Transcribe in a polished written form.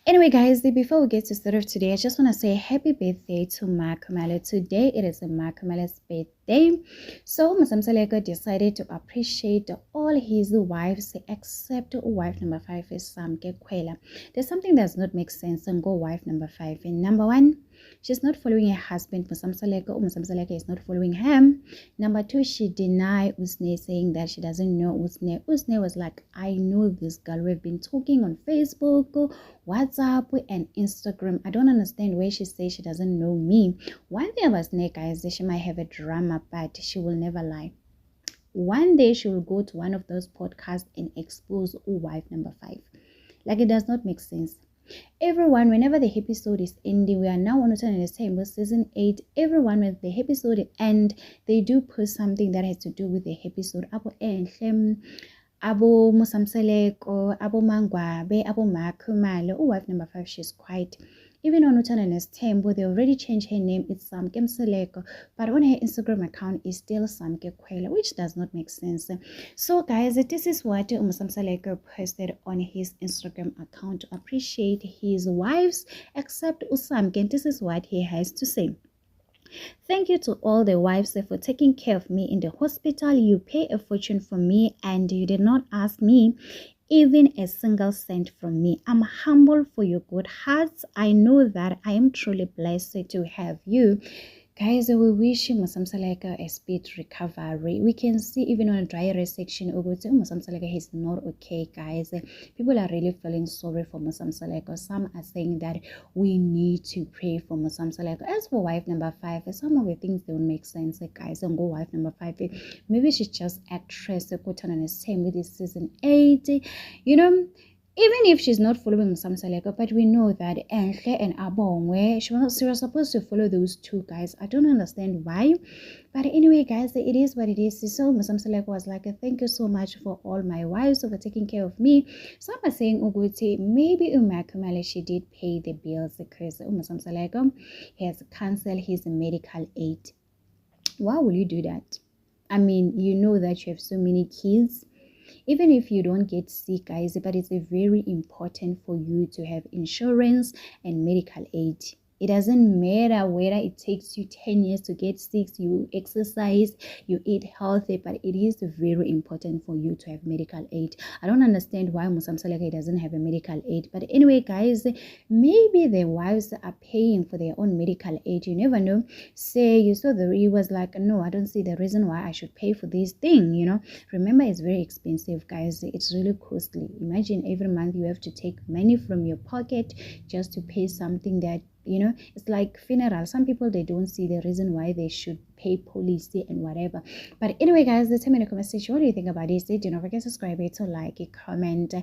Anyway, guys, before we get to start of today, I just want to say happy birthday to Mark Malo. Today it is Mark Malo's birthday. So Masamsaleko decided to appreciate all his wives except wife number 5 is Samke Kwela. There's something that does not make sense and go wife number 5. And number 1, she's not following her husband Musamsaleko, or Musamsaleko is not following him. Number 2, she denied Usne, saying that she doesn't know Usne. Usne was like, I know this girl. We've been talking on Facebook, WhatsApp, and Instagram. I don't understand where she says she doesn't know me. One thing about Snake, guys, she might have a drama, but she will never lie. One day she will go to one of those podcasts and expose wife number 5. Like, it does not make sense. Everyone, whenever the episode is ending, we are now on the same season 8. Everyone, when the episode end, they do post something that has to do with the episode. Abo Musamseleko, Abo Mangwabe, Abo Makumalo, wife number 5, she's quiet. Even on Utana's Tembo, they already changed her name. It's Samke Mseleko, but on her Instagram account is still Samke Kwela, which does not make sense. So, guys, this is what Musamseleko posted on his Instagram account to appreciate his wives, except Usamke. And this is what he has to say. Thank you to all the wives for taking care of me in the hospital. You pay a fortune for me and you did not ask me even a single cent from me. I'm humble for your good hearts. I know that I am truly blessed to have you. Guys, we wish Musamsaleka a speed recovery. We can see even on a dry race section, Musamsaleka is not okay, guys. People are really feeling sorry for Musamsaleka. Some are saying that we need to pray for Musamsaleka. As for wife number 5, some of the things don't make sense, guys. And go wife number 5. Maybe she's just actress, on the same with this season 8. You know, even if she's not following Musamsaleko, but we know that Enhle and Abongwe, she was supposed to follow those two guys. I don't understand why. But anyway, guys, it is what it is. So Musamsaleko was like, thank you so much for all my wives for taking care of me. Some are saying, Uguti, maybe Umakumale, she did pay the bills because Musamsaleko has cancelled his medical aid. Why will you do that? I mean, you know that you have so many kids. Even if you don't get sick, guys, but it's very important for you to have insurance and medical aid. It doesn't matter whether it takes you 10 years to get sick, you exercise, you eat healthy, but it is very important for you to have medical aid. I don't understand why Musamsaleka doesn't have a medical aid. But anyway, guys, maybe the wives are paying for their own medical aid. You never know. Say you saw he was like, no, I don't see the reason why I should pay for this thing, Remember, it's very expensive, guys. It's really costly. Imagine every month you have to take money from your pocket just to pay something that, it's like funeral. Some people, they don't see the reason why they should pay policy and whatever. But anyway, guys, tell me in the comment section, what do you think about this? Do not forget to subscribe, to like, comment,